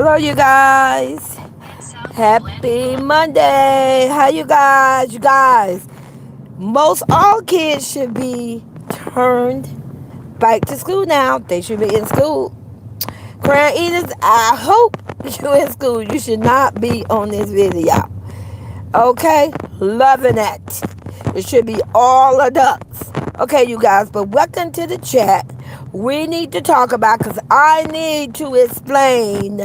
Hello, you guys. Happy Monday. How you guys? You guys, most all kids should be turned back to school now. They should be in school. Crown eaters, I hope you in school. You should not be on this video. Okay? Loving it. It should be all adults. Okay, you guys, but welcome to the chat. We need to talk about, because I need to explain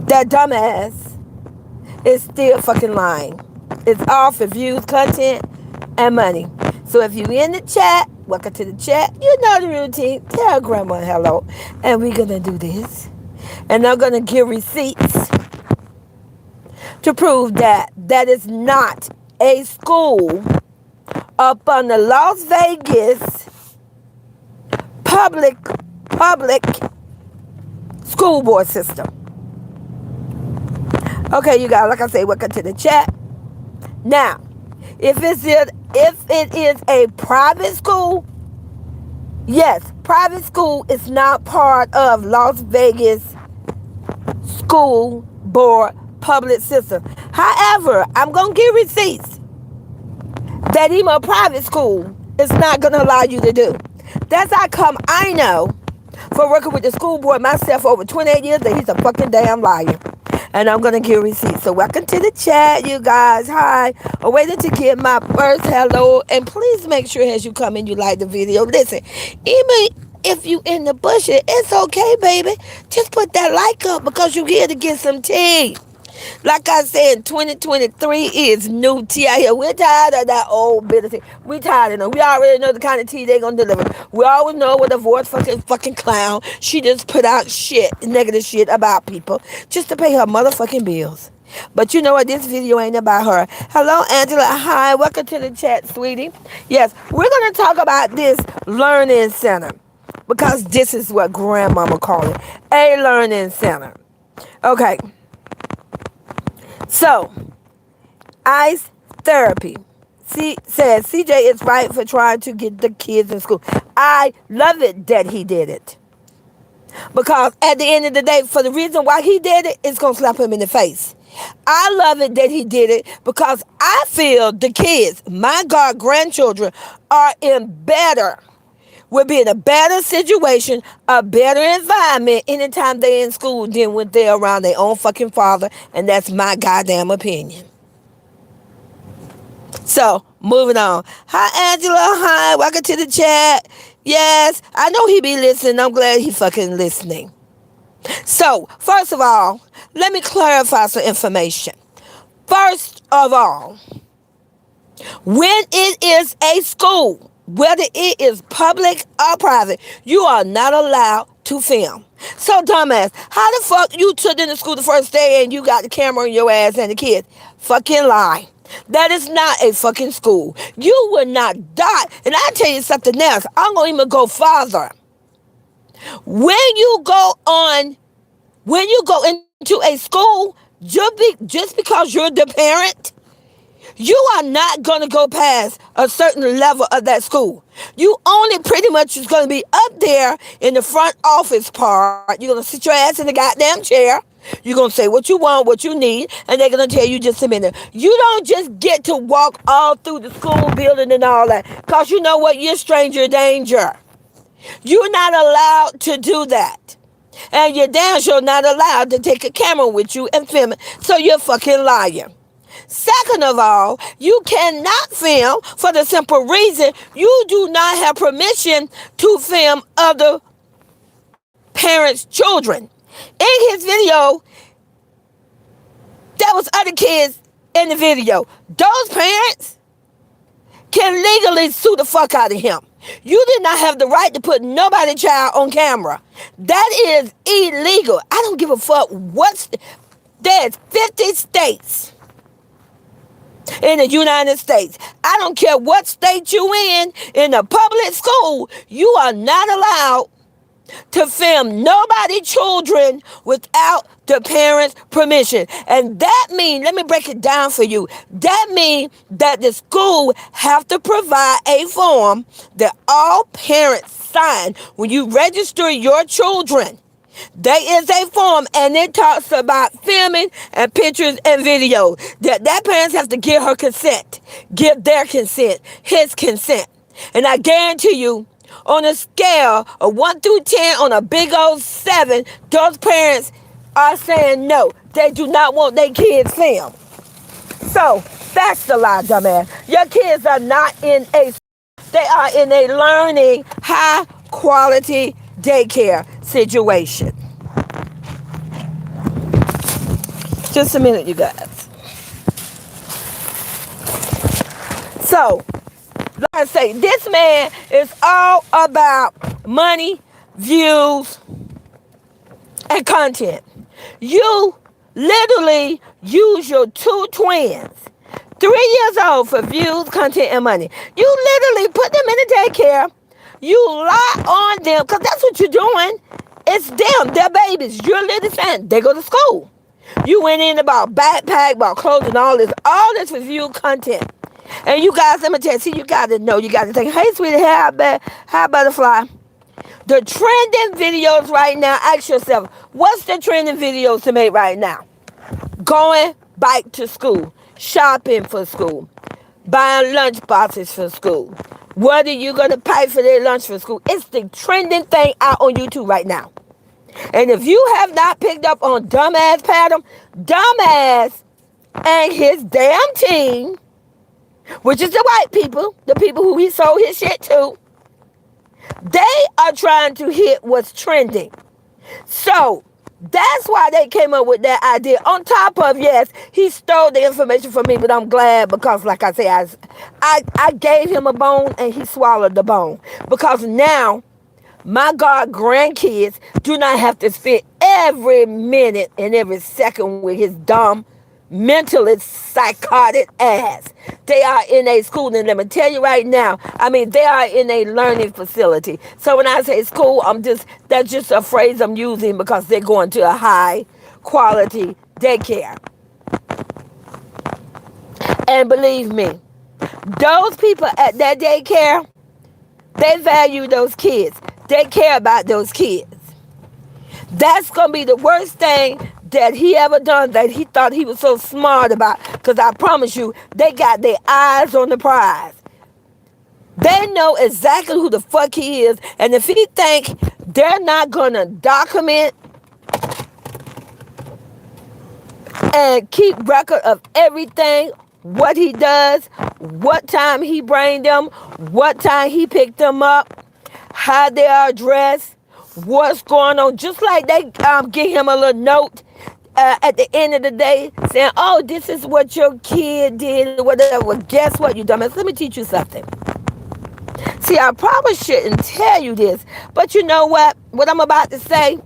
that dumbass is still fucking lying. It's all for views, content, and money. So if you in the chat, welcome to the chat. You know the routine. Tell grandma hello. And we're going to do this. And I'm going to give receipts to prove that that is not a school up on the Las Vegas public school board system. Okay, you guys, like I say, welcome to the chat. Now, if it is a private school, yes, private school is not part of Las Vegas school board public system. However, I'm going to give receipts that even a private school is not going to allow you to do. That's how come I know, for working with the school board myself for over 28 years, that he's a fucking damn liar. And I'm going to give receipts. So welcome to the chat, you guys. Hi. I'm waiting to get my first hello. And please make sure as you come in, you like the video. Listen, even if you in the bushes, it's okay, baby. Just put that like up because you're here to get some tea. Like I said, 2023 is new tea out here. We're tired of that old bitter tea. We tired of them. We already know the kind of tea they're going to deliver. We always know what the voice fucking clown. She just put out shit, negative shit about people just to pay her motherfucking bills. But you know what? This video ain't about her. Hello, Angela. Hi. Welcome to the chat, sweetie. Yes, we're going to talk about this learning center because this is what grandmama called it. A learning center. Okay. So, ICE therapy. Says CJ is right for trying to get the kids in school. I love it that he did it. Because at the end of the day, for the reason why he did it, it's going to slap him in the face. I love it that he did it because I feel the kids, my God, grandchildren, are will be in a better situation, a better environment anytime they're in school than when they're around their own fucking father. And that's my goddamn opinion. So, moving on. Hi, Angela. Hi. Welcome to the chat. Yes, I know he be listening. I'm glad he fucking listening. So, first of all, let me clarify some information. First of all, when it is a school, whether it is public or private, you are not allowed to film. So, dumbass, how the fuck you took into school the first day and you got the camera in your ass and the kids? Fucking lie. That is not a fucking school. You will not die. And I tell you something else. I'm going to even go farther. When you go into a school, just because you're the parent, you are not going to go past a certain level of that school. You only pretty much is going to be up there in the front office part. You're going to sit your ass in the goddamn chair. You're going to say what you want, what you need, and they're going to tell you just a minute. You don't just get to walk all through the school building and all that. Because you know what? You're stranger danger. You're not allowed to do that. And you're damn sure not allowed to take a camera with you and film it. So you're fucking lying. Second of all, you cannot film for the simple reason you do not have permission to film other parents' children. In his video, there was other kids in the video. Those parents can legally sue the fuck out of him. You did not have the right to put nobody's child on camera. That is illegal. I don't give a fuck there's 50 states in the United States. I don't care what state you in a public school, you are not allowed to film nobody's children without the parents' permission. And that means, let me break it down for you. That means that the school have to provide a form that all parents sign when you register your children There is a form, and it talks about filming and pictures and videos. That parents have to give her consent, give their consent, his consent. And I guarantee you, on a scale of 1 through 10, on a big old 7, those parents are saying no. They do not want their kids filmed. So that's the lie, dumbass. Your kids are not in a, they are in a learning, high quality daycare situation. Just a minute, you guys. So, like I say, this man is all about money, views, and content. You literally use your two twins, 3 years old, for views, content, and money. You literally put them in the daycare. You lie on them, because that's what you're doing. It's them, they're babies. You're literally saying they go to school. You went in about backpack, about clothes, and all this for view content. And you guys, let me tell you, see, you got to know, you got to think, hey, sweetie, hi, butterfly. The trending videos right now, ask yourself, what's the trending videos to make right now? Going back to school, shopping for school, buying lunch boxes for school. What are you going to pay for their lunch for school? It's the trending thing out on YouTube right now. And if you have not picked up on Dumbass Pattern, Dumbass and his damn team, which is the white people, the people who he sold his shit to, they are trying to hit what's trending. So that's why they came up with that idea. On top of, yes, he stole the information from me, but I'm glad because, like I said, I gave him a bone and he swallowed the bone. Because now, my God, grandkids do not have to spend every minute and every second with his dumb, mentally psychotic ass. They are in a school, and let me tell you right now, I mean, they are in a learning facility. So when I say school, that's just a phrase I'm using because they're going to a high quality daycare. And believe me, those people at that daycare, they value those kids. They care about those kids. That's going to be the worst thing that he ever done that he thought he was so smart about. Because I promise you, they got their eyes on the prize. They know exactly who the fuck he is. And if he think they're not going to document and keep record of everything, what he does, what time he bring them, what time he picked them up, how they are dressed, what's going on. Just like they give him a little note at the end of the day saying, oh, this is what your kid did, or whatever. Well, guess what, you dumbass? Let me teach you something. See, I probably shouldn't tell you this, but you know what? What I'm about to say,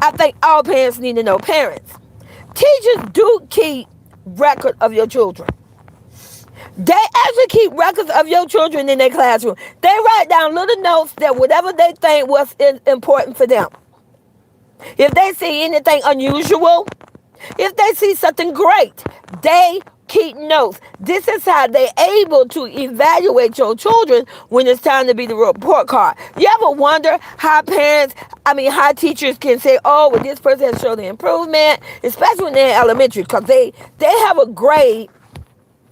I think all parents need to know. Parents, teachers do keep record of your children. They actually keep records of your children in their classroom. They write down little notes that whatever they think was important for them. If they see anything unusual, if they see something great, they keep notes. This is how they're able to evaluate your children when it's time to be the report card. You ever wonder how how teachers can say, oh, well, this person has shown the improvement, especially when they're in elementary, because they have a grade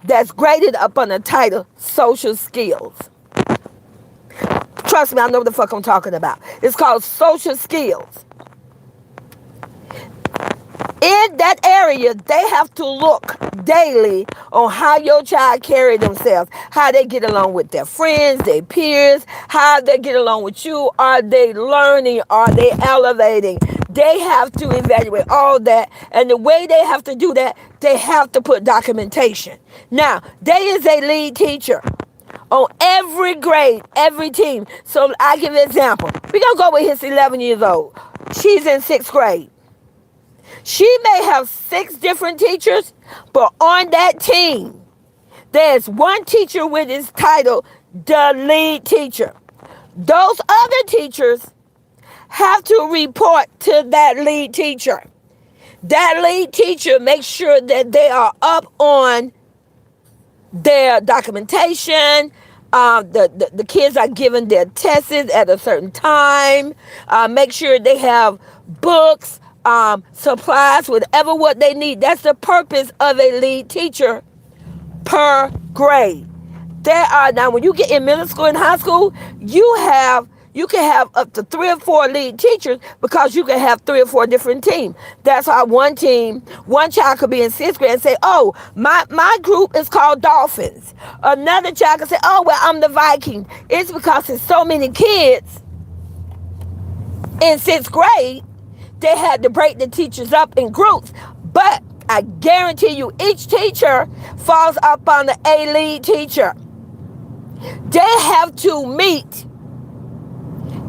that's graded up on the title social skills. Trust me, I know what the fuck I'm talking about. It's called social skills. In that area, they have to look daily on how your child carry themselves, how they get along with their friends, their peers, how they get along with you. Are they learning? Are they elevating? They have to evaluate all that. And the way they have to do that, they have to put documentation. Now, there is a lead teacher on every grade, every team. So I give you an example. We're going to go with his 11 years old. She's in 6th grade. She may have 6 different teachers, but on that team, there's one teacher with his title, the lead teacher. Those other teachers have to report to that lead teacher. That lead teacher makes sure that they are up on their documentation, The kids are given their tests at a certain time. Make sure they have books, supplies, whatever what they need. That's the purpose of a lead teacher per grade. There are now when you get in middle school and high school, you can have up to 3 or 4 lead teachers because you can have 3 or 4 different teams. That's why one team, one child could be in 6th grade and say, "Oh, my group is called Dolphins." Another child could say, "Oh, well, I'm the Vikings." It's because there's so many kids in 6th grade, they had to break the teachers up in groups. But I guarantee you, each teacher falls up on the A lead teacher. They have to meet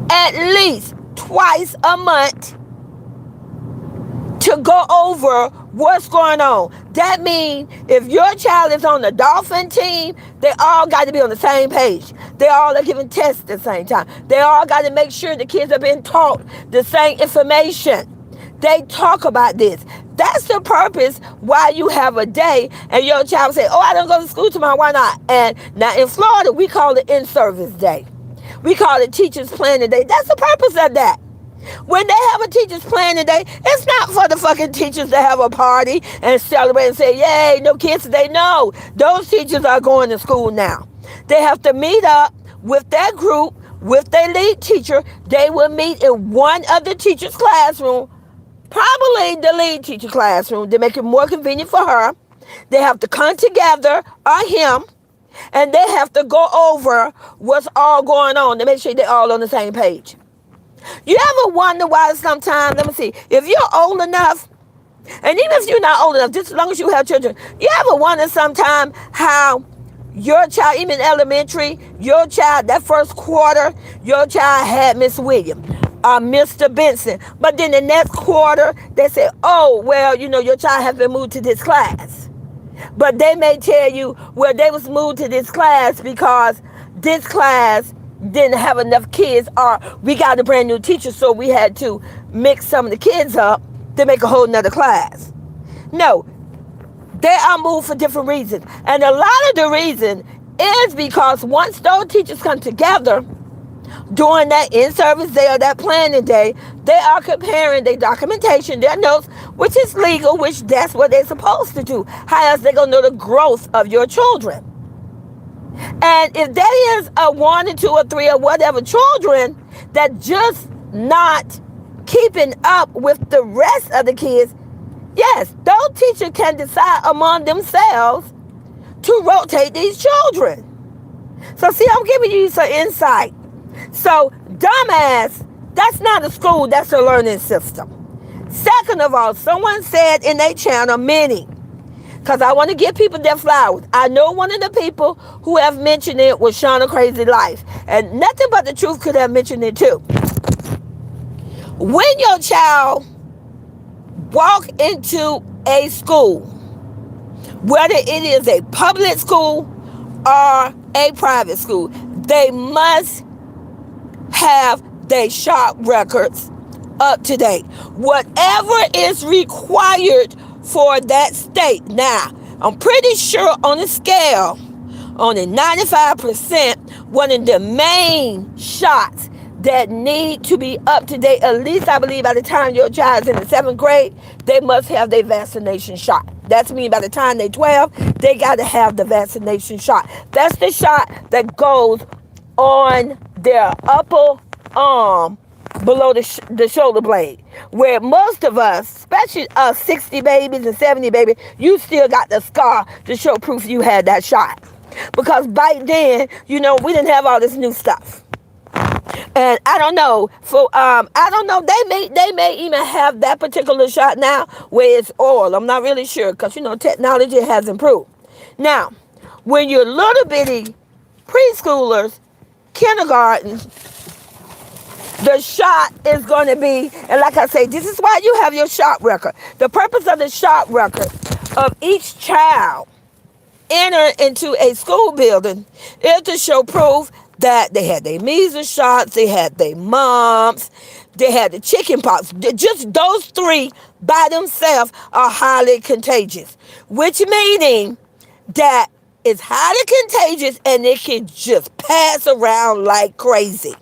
at least twice a month to go over what's going on. That means if your child is on the Dolphin team, they all got to be on the same page. They all are giving tests at the same time. They all got to make sure the kids are being taught the same information. They talk about this. That's the purpose why you have a day and your child say, "Oh, I don't go to school tomorrow, why not?" And now in Florida, we call it in-service day. We call it teachers planning day. That's the purpose of that. When they have a teachers planning day, it's not for the fucking teachers to have a party and celebrate and say, "Yay, no kids today." No, those teachers are going to school now. They have to meet up with their group, with their lead teacher. They will meet in one of the teacher's classroom, probably the lead teacher classroom, to make it more convenient for her. They have to come together, or him, and they have to go over what's all going on to make sure they're all on the same page. You ever wonder why sometimes, let me see, if you're old enough, and even if you're not old enough, just as long as you have children, you ever wonder sometimes how your child, even elementary, your child, that first quarter, your child had Miss Williams, Mr. Benson. But then the next quarter, they say, "Oh, well, your child has been moved to this class." But they may tell you, well, they was moved to this class because this class didn't have enough kids, or we got a brand new teacher, so we had to mix some of the kids up to make a whole nother class. No, they are moved for different reasons. And a lot of the reason is because once those teachers come together during that in-service day or that planning day, they are comparing their documentation, their notes, which is legal, which that's what they're supposed to do. How else they going to know the growth of your children? And if there is a 1 or 2 or 3 or whatever children that just not keeping up with the rest of the kids, yes, those teachers can decide among themselves to rotate these children. So see, I'm giving you some insight. So, dumbass, that's not a school, that's a learning system. Second of all, someone said in their channel, many, because I want to give people their flowers. I know one of the people who have mentioned it was Shauna Crazy Life, and nothing but the truth could have mentioned it too. When your child walk into a school, whether it is a public school or a private school, they must have their SHOP records up to date. Whatever is required for that state. Now, I'm pretty sure on the scale, on the 95%, one of the main shots that need to be up to date, at least I believe by the time your child is in the 7th grade, they must have their vaccination shot. That's mean by the time they're 12, they got to have the vaccination shot. That's the shot that goes on their upper arm below the shoulder blade, where most of us, especially 60 babies and 70 babies, you still got the scar to show proof you had that shot. Because back then, we didn't have all this new stuff. And I don't know, they may even have that particular shot now where it's oral. I'm not really sure because, technology has improved. Now, when you're little bitty preschoolers, kindergarten, the shot is going to be, and like I say, this is why you have your shot record. The purpose of the shot record of each child enter into a school building is to show proof that they had their measles shots, they had their mumps, they had the chicken pox. Just those 3 by themselves are highly contagious, which meaning that is highly contagious and it can just pass around like crazy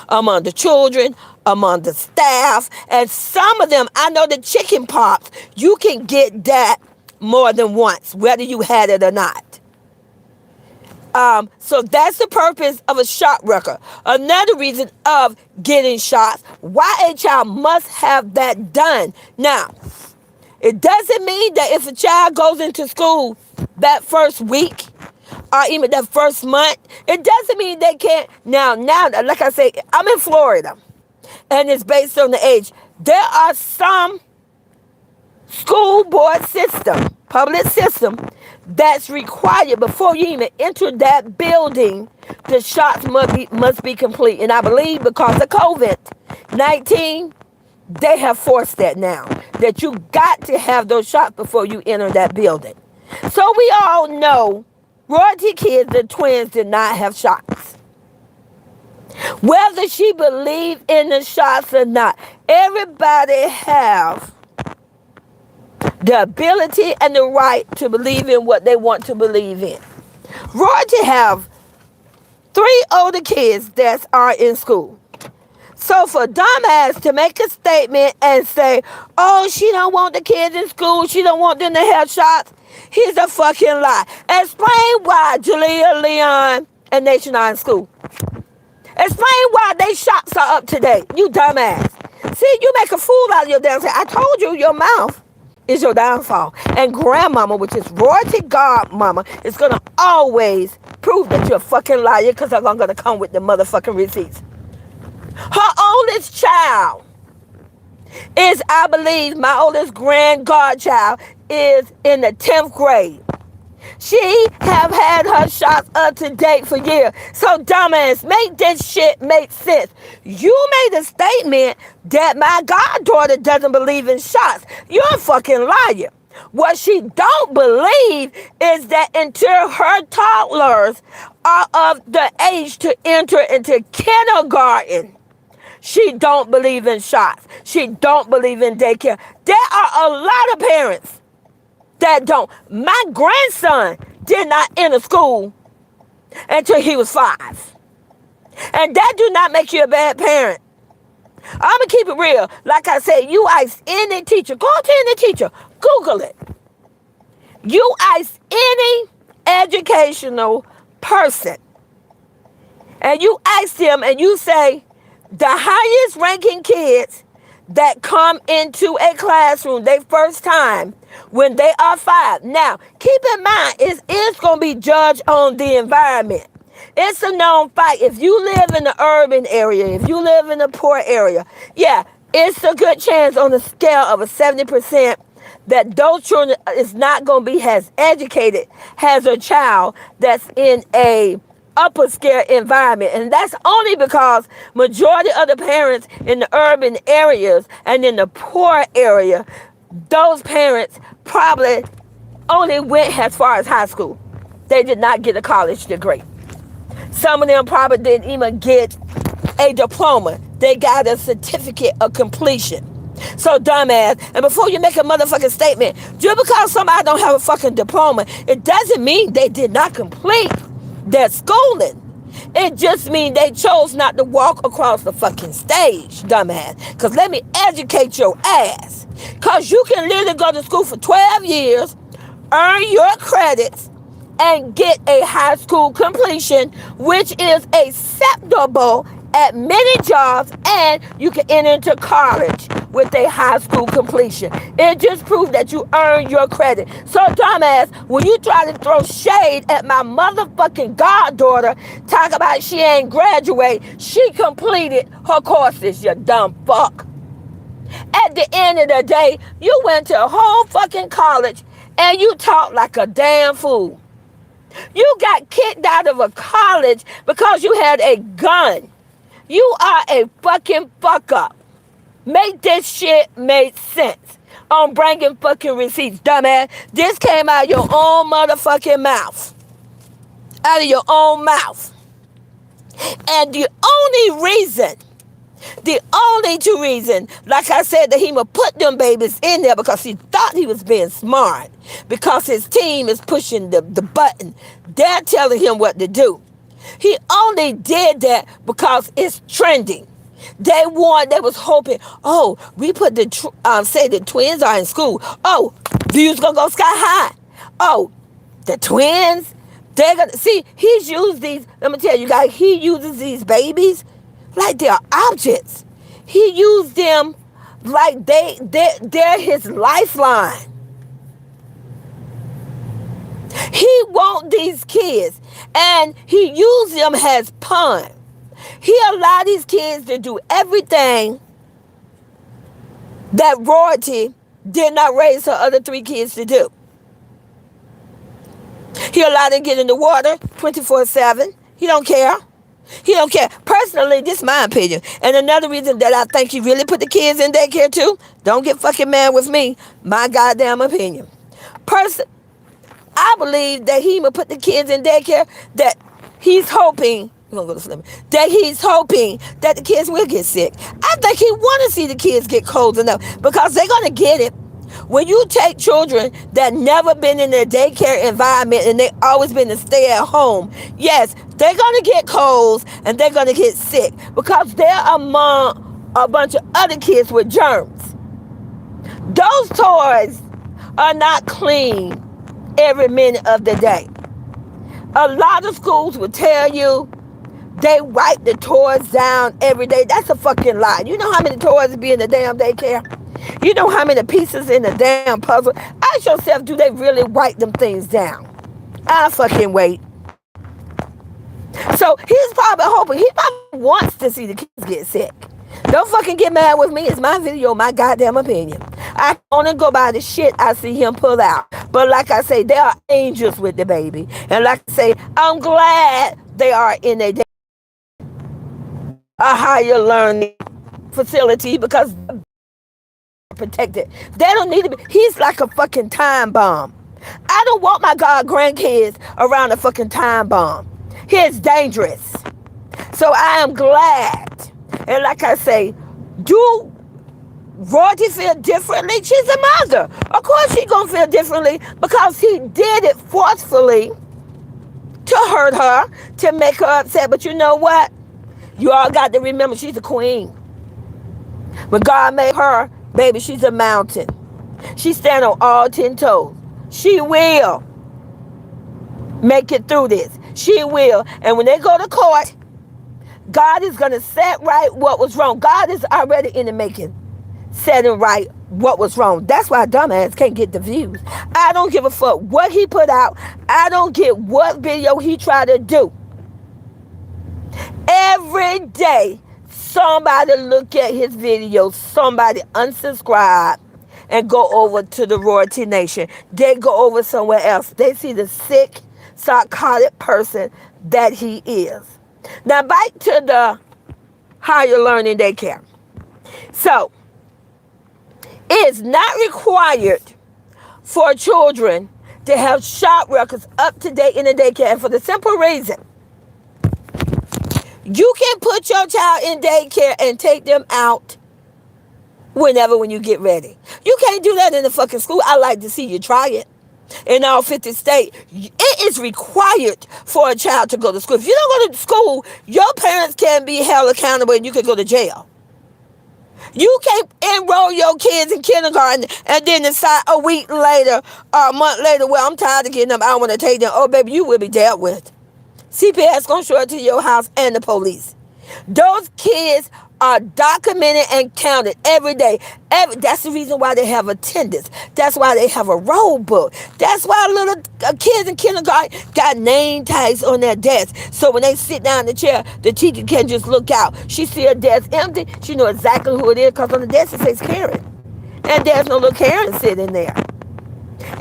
among the children, among the staff, and some of them, I know the chicken pox, you can get that more than once, whether you had it or not. So that's the purpose of a shot record. Another reason of getting shots, why a child must have that done. Now, it doesn't mean that if a child goes into school that first week or even that first month, it doesn't mean they can't. Now, like I say, I'm in Florida, and it's based on the age. There are some school board system, public system, that's required before you even enter that building. The shots must be complete. And I believe because of COVID-19, they have forced that now, that you got to have those shots before you enter that building. So we all know royalty kids, the twins, did not have shots. Whether she believed in the shots or not, everybody have the ability and the right to believe in what they want to believe in. Royalty have 3 older kids that are in school. So for dumbass to make a statement and say, oh, she don't want the kids in school, she don't want them to have shots, here's a fucking lie. Explain why Jalea, Leon, and Nation are in school. Explain why they shots are up today, you dumbass. See, you make a fool out of your damn self. I told you, your mouth is your downfall. And grandmama, which is royalty godmama, is going to always prove that you're a fucking liar because I'm going to come with the motherfucking receipts. Her oldest child is, I believe, my oldest grand godchild is in the 10th grade. She have had her shots up to date for years. So, dumbass, make this shit make sense. You made a statement that my goddaughter doesn't believe in shots. You're a fucking liar. What she don't believe is that until her toddlers are of the age to enter into kindergarten, she don't believe in shots. She don't believe in daycare. There are a lot of parents that don't. My grandson did not enter school until he was 5. And that do not make you a bad parent. I'm going to keep it real. Like I said, you ask any teacher, go to any teacher, Google it. You ask any educational person, and you ask them and you say, the highest ranking kids that come into a classroom their first time when they are 5. Now, keep in mind, it's going to be judged on the environment. It's a known fact. If you live in the urban area, if you live in a poor area, yeah, it's a good chance on the scale of a 70% that those children is not going to be as educated as a child that's in a upper scale environment. And that's only because majority of the parents in the urban areas and in the poor area, those parents probably only went as far as high school. They did not get a college degree. Some of them probably didn't even get a diploma. They got a certificate of completion. So, dumbass, and before you make a motherfucking statement, just because somebody don't have a fucking diploma, it doesn't mean they did not complete their schooling. It just means they chose not to walk across the fucking stage, dumbass. Because let me educate your ass. Because you can literally go to school for 12 years, earn your credits, and get a high school completion, which is acceptable at many jobs, and you can enter into college with a high school completion. It just proves that you earned your credit. So, dumbass, when you try to throw shade at my motherfucking goddaughter, talk about she ain't graduate, she completed her courses, you dumb fuck. At the end of the day, you went to a whole fucking college and you talk like a damn fool. You got kicked out of a college because you had a gun. You are a fucking fuck up. Make this shit make sense. I'm bringing fucking receipts, dumbass. This came out of your own motherfucking mouth. Out of your own mouth. And the only reason The only two reasons, like I said, that he would put them babies in there because he thought he was being smart. Because his team is pushing the button. They're telling him what to do. He only did that because it's trending. They was hoping, oh, we put say the twins are in school. Oh, views gonna go sky high. Oh, the twins, they're gonna, see, he's used these, let me tell you guys, he uses these babies like they're objects. He used them like they're his lifeline. He want these kids, and he used them as pawn. He allowed these kids to do everything that royalty did not raise her other three kids to do. He allowed them to get in the water 24/7. He don't care. He don't care. Personally, this is my opinion. And another reason that I think he really put the kids in daycare too, don't get fucking mad with me, my goddamn opinion. I believe that he would put the kids in daycare, that he's hoping, we're gonna go to Slim, that he's hoping that the kids will get sick. I think he want to see the kids get cold enough, because they're gonna get it. When you take children that never been in a daycare environment and they always been to stay at home, yes, they're gonna get colds and they're gonna get sick, because they're among a bunch of other kids with germs. Those toys are not clean every minute of the day. A lot of schools will tell you they wipe the toys down every day. That's a fucking lie. You know how many toys be in the damn daycare? You know how many pieces in the damn puzzle? Ask yourself, do they really wipe them things down? I fucking wait. So he's probably hoping, he probably wants to see the kids get sick. Don't fucking get mad with me. It's my video, my goddamn opinion. I only go by the shit I see him pull out. But like I say, there are angels with the baby. And like I say, I'm glad they are in a higher learning facility, because they're protected. They don't need to be. He's like a fucking time bomb. I don't want my grandkids around a fucking time bomb. He's dangerous. So I am glad. And like I say, do royalty feel differently? She's a mother. Of course she's going to feel differently, because he did it forcefully to hurt her, to make her upset. But you know what? You all got to remember, she's a queen. When God made her, baby, she's a mountain. She stand on all 10 toes. She will make it through this. She will. And when they go to court, God is going to set right what was wrong. God is already in the making, setting right what was wrong. That's why dumbass can't get the views. I don't give a fuck what he put out. I don't get what video he tried to do. Every day, somebody look at his videos, somebody unsubscribe and go over to the Royalty Nation. They go over somewhere else. They see the sick, psychotic person that he is. Now back to the higher learning daycare. So, it is not required for children to have shop records up to date in the daycare, and for the simple reason, you can put your child in daycare and take them out when you get ready. You can't do that in the fucking school. I like to see you try it. In all 50 states, it is required for a child to go to school. If you don't go to school, your parents can be held accountable and you can go to jail. You can't enroll your kids in kindergarten and then decide a week later or a month later, well, I'm tired of getting them, I want to take them. Oh, baby, you will be dealt with. CPS going to show up to your house and the police. Those kids are documented and counted every day. That's the reason why they have attendance. That's why they have a roll book. That's why little kids in kindergarten got name tags on their desk. So when they sit down in the chair, the teacher can just look out. She see a desk empty. She know exactly who it is, because on the desk it says Karen. And there's no little Karen sitting there.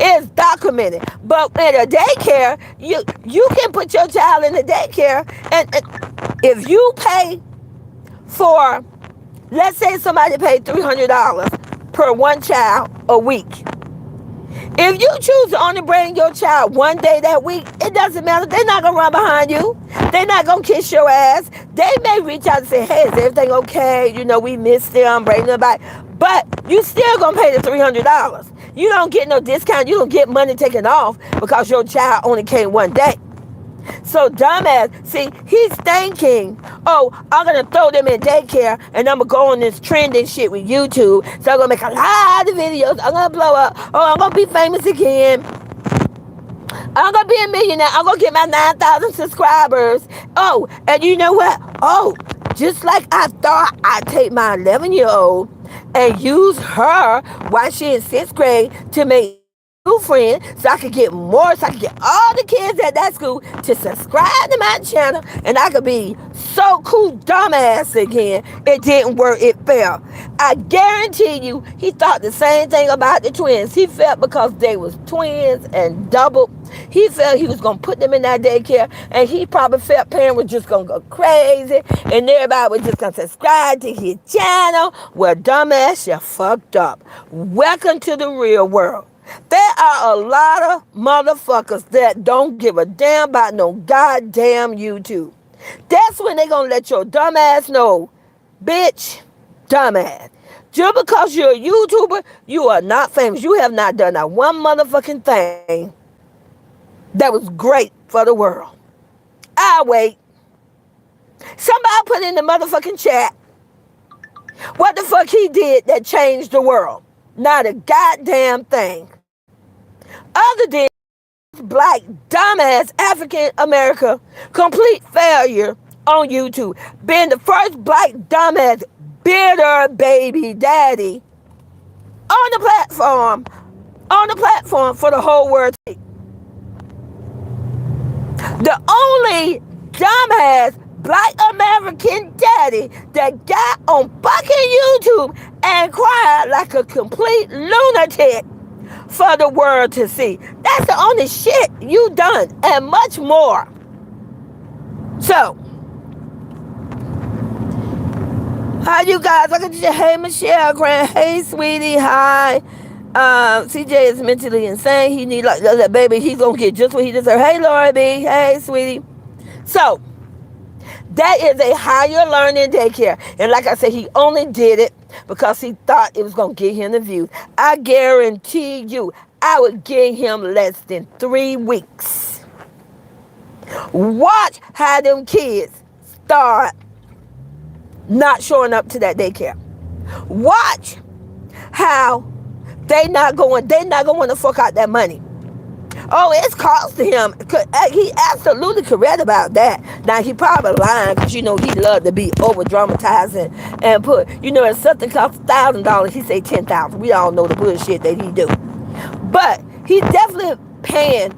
It's documented. But in a daycare, you can put your child in a daycare, and if you pay for, let's say somebody paid $300 per one child a week. If you choose to only bring your child one day that week, it doesn't matter. They're not going to run behind you. They're not going to kiss your ass. They may reach out and say, hey, is everything okay? You know, we missed them, bring them back. But you still gonna pay the $300. You don't get no discount. You don't get money taken off because your child only came one day. So dumbass, see, he's thinking, oh, I'm gonna throw them in daycare and I'm gonna go on this trending shit with YouTube. So I'm gonna make a lot of videos. I'm gonna blow up. Oh, I'm gonna be famous again. I'm gonna be a millionaire. I'm gonna get my 9,000 subscribers. Oh, and you know what? Oh, just like I thought I'd take my 11-year-old and use her while she in 6th grade to make new friends, so I could get more, so I could get all the kids at that school to subscribe to my channel, and I could be so cool dumbass again. It didn't work. It failed. I guarantee you, he thought the same thing about the twins. He felt because they was twins and double, he felt he was going to put them in that daycare, and he probably felt parents were just going to go crazy, and everybody was just going to subscribe to his channel. Well, dumbass, you fucked up. Welcome to the real world. There are a lot of motherfuckers that don't give a damn about no goddamn YouTube. That's when they gonna let your dumb ass know, bitch, dumbass. Just because you're a YouTuber, you are not famous. You have not done that one motherfucking thing that was great for the world. I'll wait. Somebody put in the motherfucking chat what the fuck he did that changed the world. Not a goddamn thing. Other than black dumbass African America complete failure on YouTube. Being the first black dumbass bitter baby daddy on the platform for the whole world to see. The only dumbass black American daddy that got on fucking YouTube and cried like a complete lunatic for the world to see. That's the only shit you done, and much more. So, hi you guys. Look at you. Hey Michelle Grant. Hey sweetie. Hi. CJ is mentally insane. He need like that baby. He's gonna get just what he deserves. Hey Laura B. Hey sweetie. So, that is a higher learning daycare. And like I said, he only did it because he thought it was going to get him the views. I guarantee you, I would give him less than 3 weeks. Watch how them kids start not showing up to that daycare. Watch how they not going to want to fuck out that money. Oh, it's costing him. He absolutely correct about that. Now, he probably lying because, you know, he loved to be over-dramatizing and put, you know, if something costs $1,000, he say $10,000. We all know the bullshit that he do. But he definitely paying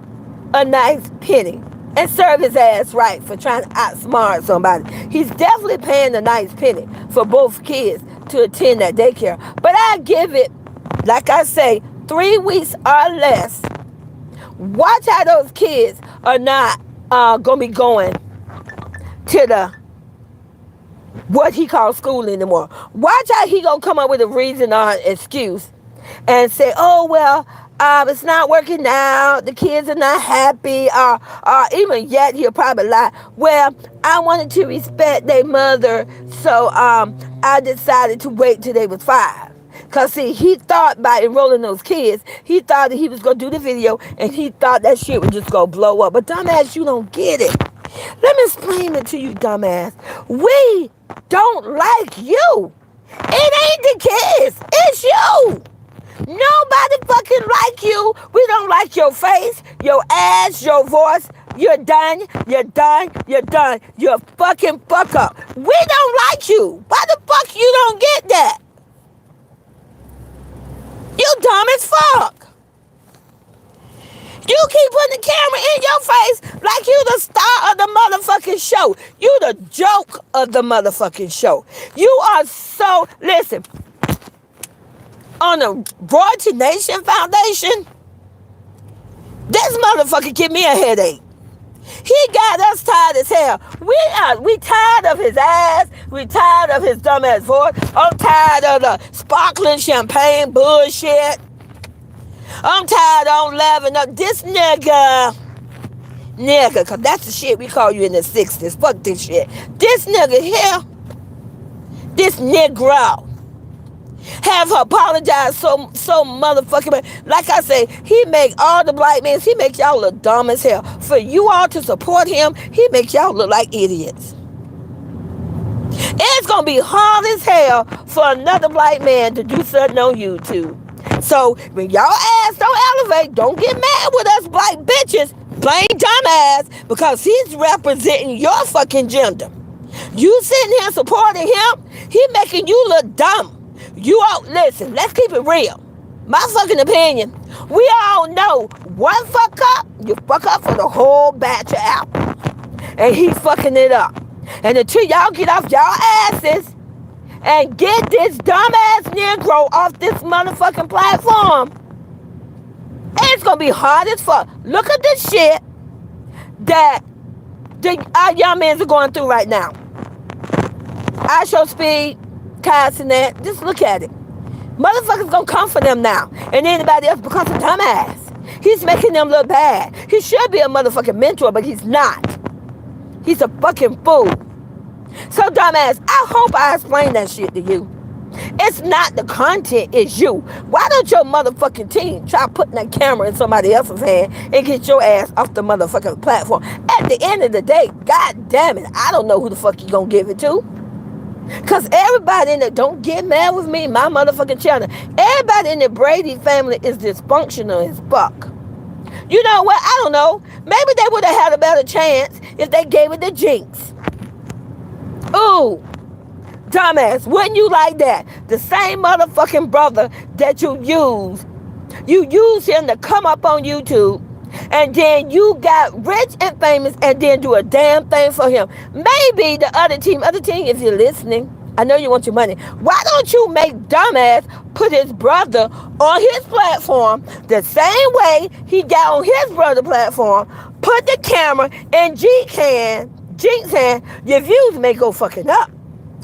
a nice penny and serve his ass right for trying to outsmart somebody. He's definitely paying a nice penny for both kids to attend that daycare. But I give it, like I say, 3 weeks or less. Watch how those kids are not going to be going to the, what he calls school anymore. Watch how he going to come up with a reason or an excuse and say, oh, well, it's not working out. The kids are not happy. Or even yet, he'll probably lie. Well, I wanted to respect their mother, so I decided to wait till they was 5. Because, see, he thought by enrolling those kids, he thought that he was going to do the video, and he thought that shit was just going to blow up. But, dumbass, you don't get it. Let me explain it to you, dumbass. We don't like you. It ain't the kids. It's you. Nobody fucking like you. We don't like your face, your ass, your voice. You're done. You're done. You're done. You're fucking fuck up. We don't like you. Why the fuck you don't get that? You dumb as fuck. You keep putting the camera in your face like you the star of the motherfucking show. You the joke of the motherfucking show. You are so, listen, on the Royalty Nation Foundation, this motherfucker give me a headache. He got us tired as hell. We tired of his ass. We tired of his dumb ass voice. I'm tired of the sparkling champagne bullshit. I'm tired of laughing up. This nigga, Nigga, because that's the shit we call you in the 60s. Fuck this shit. This nigga here, this Negro, have her apologize so motherfucking much. Like I say, he make all the black men, he make y'all look dumb as hell. For you all to support him, he make y'all look like idiots. It's gonna be hard as hell for another black man to do something on YouTube. So when y'all ass don't elevate, don't get mad with us black bitches, plain dumbass, because he's representing your fucking gender. You sitting here supporting him, he making you look dumb. You all, listen, let's keep it real. My fucking opinion, we all know one fuck up, you fuck up for the whole batch of apples. And he's fucking it up. And until y'all get off y'all asses and get this dumbass Negro off this motherfucking platform, it's gonna be hard as fuck. Look at the shit that our young men are going through right now. I show speed, Kyle and that. Just look at it. Motherfuckers gonna come for them now. And anybody else because of dumbass. He's making them look bad. He should be a motherfucking mentor, but he's not. He's a fucking fool. So dumbass, I hope I explained that shit to you. It's not the content, it's you. Why don't your motherfucking team try putting that camera in somebody else's hand and get your ass off the motherfucking platform? At the end of the day, god damn it, I don't know who the fuck you gonna give it to. Cause everybody in the, don't get mad with me, my motherfucking channel, everybody in the Brady family is dysfunctional as fuck. You know what? I don't know. Maybe they would have had a better chance if they gave it to Jinx. Ooh, dumbass, wouldn't you like that? The same motherfucking brother that you use him to come up on YouTube, and then you got rich and famous and then do a damn thing for him. Maybe the other team, if you're listening, I know you want your money. Why don't you make dumbass put his brother on his platform the same way he got on his brother platform, put the camera in Jinx hand, your views may go fucking up.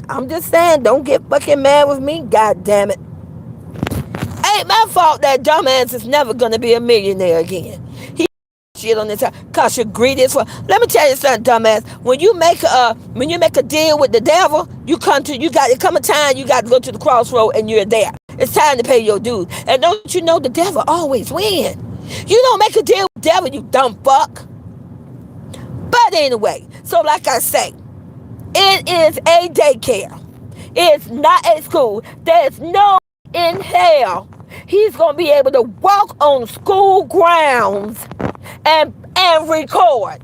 I'm just saying, don't get fucking mad with me, god damn it. Ain't my fault that dumbass is never gonna be a millionaire again. He shit on this time cause you're greedy as well. Let me tell you something, dumbass. When you make a deal with the devil, it come a time you got to go to the crossroad and you're there. It's time to pay your dues. And don't you know the devil always win? You don't make a deal with the devil, you dumb fuck. But anyway, so like I say, it is a daycare. It's not a school. There's no in hell he's gonna be able to walk on school grounds and record.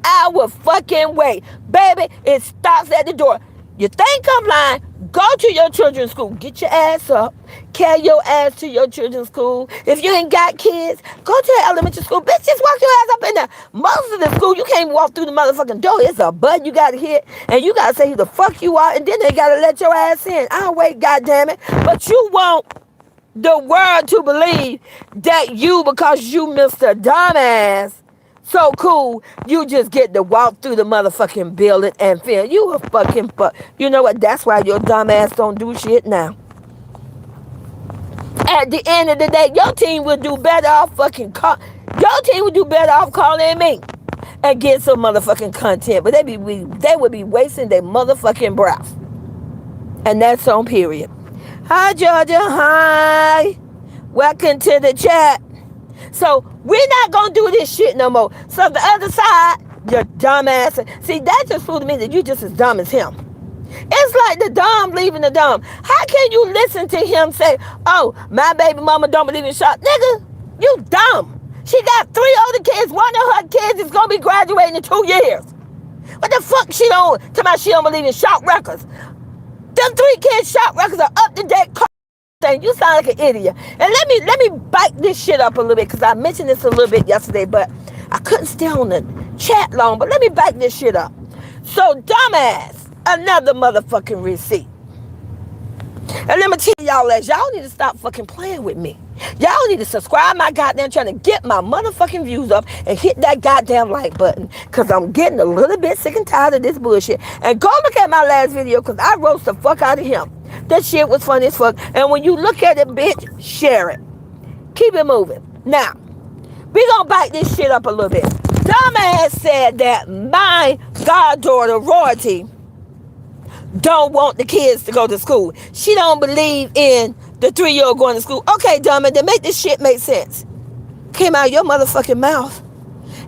I will fucking wait. Baby, it stops at the door. You think I'm lying? Go to your children's school. Get your ass up. Carry your ass to your children's school. If you ain't got kids, go to the elementary school. Bitch, just walk your ass up in there. Most of the school, you can't walk through the motherfucking door. It's a button you gotta hit. And you gotta say who the fuck you are. And then they gotta let your ass in. I'll wait, goddammit. But you want the world to believe that you, because you Mr. Dumbass, so cool, you just get to walk through the motherfucking building and feel you a fucking fuck. You know what? That's why your dumb ass don't do shit now. At the end of the day, your team would do better off calling me and get some motherfucking content. But they would be wasting their motherfucking breath. And that's on period. Hi, Georgia. Hi. Welcome to the chat. So we're not going to do this shit no more. So the other side, your dumb ass. See, that just proved to me that you just as dumb as him. It's like the dumb leaving the dumb. How can you listen to him say, oh, my baby mama don't believe in shot? Nigga, you dumb. She got 3 older kids. One of her kids is going to be graduating in 2 years. What the fuck she don't, tell me she don't believe in shot records. Them 3 kids' shot records are up to date. You sound like an idiot. And let me bite this shit up a little bit, because I mentioned this a little bit yesterday, but I couldn't stay on the chat long. But let me bite this shit up. So, dumbass, another motherfucking receipt. And let me tell y'all that y'all need to stop fucking playing with me. Y'all need to subscribe my goddamn channel, get my motherfucking views up, and hit that goddamn like button, because I'm getting a little bit sick and tired of this bullshit. And go look at my last video, because I roast the fuck out of him. That shit was funny as fuck. And when you look at it, bitch, share it. Keep it moving. Now, we gonna bite this shit up a little bit. dumbass said that my goddaughter Royalty don't want the kids to go to school. She don't believe in the 3-year-old going to school. Okay, dumbass, then make this shit make sense. Came out of your motherfucking mouth.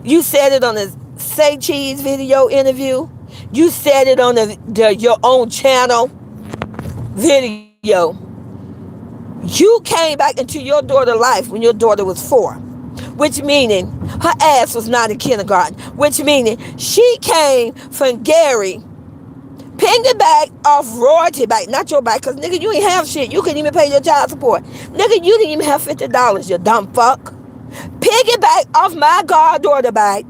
You said it on the Say Cheese video interview. You said it on your own channel video. You came back into your daughter's life when your daughter was 4, which meaning her ass was not in kindergarten, which meaning she came from Gary, piggyback off Royalty back, not your back, because nigga, you ain't have shit. You couldn't even pay your child support. Nigga, you didn't even have $50, you dumb fuck. Piggyback off my goddaughter back.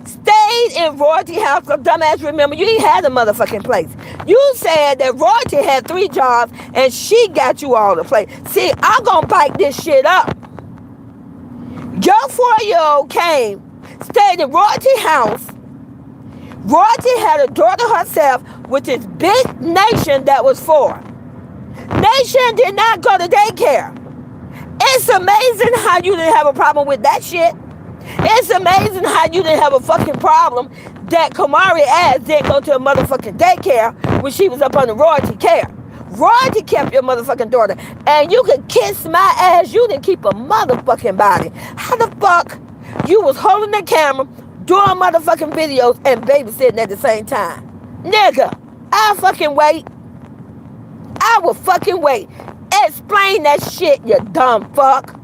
Stayed in Royalty house, because dumbass, remember, you ain't had a motherfucking place. You said that Royalty had 3 jobs and she got you all the place. See, I'm gonna bike this shit up. Your 4-year-old came, stayed in Royalty house. Royalty had a daughter herself with this big Nation that was 4. Nation did not go to daycare. It's amazing how you didn't have a problem with that shit. It's amazing how you didn't have a fucking problem that Kamari ass didn't go to a motherfucking daycare when she was up on the Royalty care. Royalty kept your motherfucking daughter. And you could kiss my ass, you didn't keep a motherfucking body. How the fuck you was holding the camera, doing motherfucking videos, and babysitting at the same time? Nigga, I'll fucking wait. I will fucking wait. Explain that shit, you dumb fuck.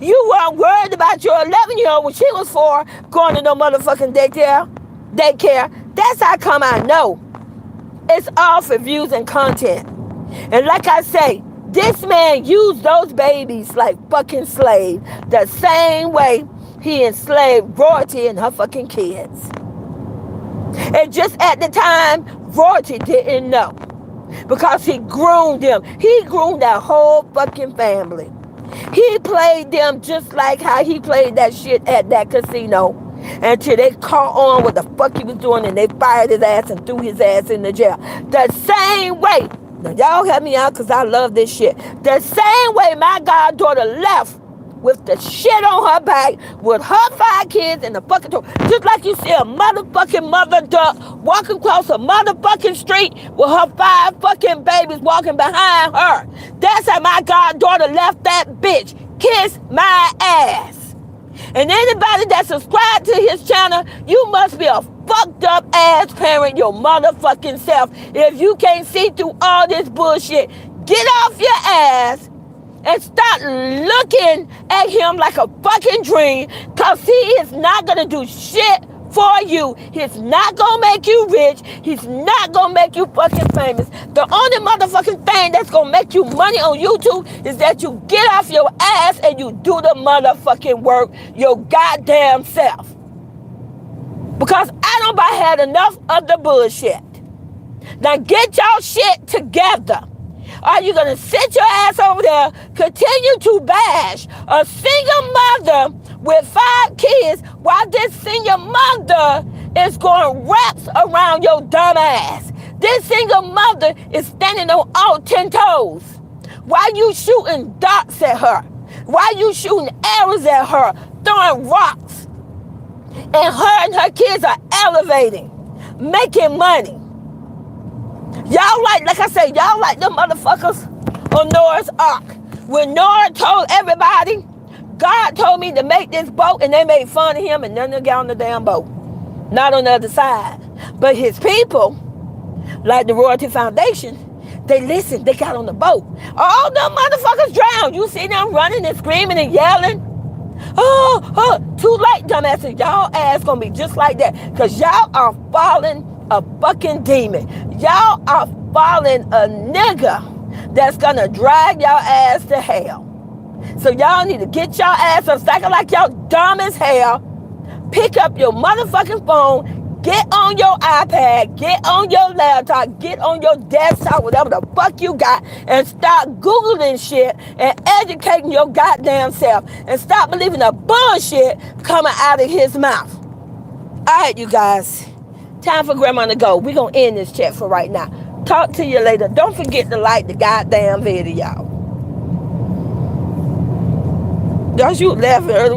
You weren't worried about your 11-year-old when she was 4 going to no motherfucking daycare. That's how come I know. It's all for views and content. And like I say, this man used those babies like fucking slaves. The same way he enslaved Royalty and her fucking kids. And just at the time, Royalty didn't know. Because he groomed them. He groomed that whole fucking family. He played them just like how he played that shit at that casino. Until they caught on what the fuck he was doing and they fired his ass and threw his ass in the jail. The same way. Now y'all help me out because I love this shit. The same way my goddaughter left with the shit on her back with her 5 kids in the fucking door. Just like you see a motherfucking mother duck walking across a motherfucking street with her 5 fucking babies walking behind her. That's how my goddaughter left that bitch. Kiss my ass. And anybody that subscribed to his channel, you must be a fucked up ass parent your motherfucking self. If you can't see through all this bullshit, get off your ass and stop looking at him like a fucking dream, because he is not going to do shit for you. He's not going to make you rich. He's not going to make you fucking famous. The only motherfucking thing that's going to make you money on YouTube is that you get off your ass and you do the motherfucking work your goddamn self. Because I don't about had enough of the bullshit. Now get y'all shit together. Are you going to sit your ass over there, continue to bash a single mother with 5 kids while this single mother is going wraps around your dumb ass? This single mother is standing on all 10 toes. Why you shooting darts at her? Why you shooting arrows at her, throwing rocks? And her kids are elevating, making money. Y'all like I say, y'all like them motherfuckers on Noah's Ark. When Noah told everybody, God told me to make this boat, and they made fun of him, and none of them got on the damn boat. Not on the other side. But his people, like the Royalty Foundation, they listened, they got on the boat. All them motherfuckers drowned. You see them running and screaming and yelling. Too late, dumbasses. Y'all ass gonna be just like that. Because y'all are falling a fucking demon. Y'all are following a nigga that's gonna drag y'all ass to hell. So y'all need to get y'all ass up, stacking like y'all dumb as hell. Pick up your motherfucking phone, get on your iPad, get on your laptop, get on your desktop, whatever the fuck you got, and start Googling shit and educating your goddamn self. And stop believing the bullshit coming out of his mouth. All right, you guys. Time for Grandma to go. We're going to end this chat for right now. Talk to you later. Don't forget to like the goddamn video. Don't you laughing early?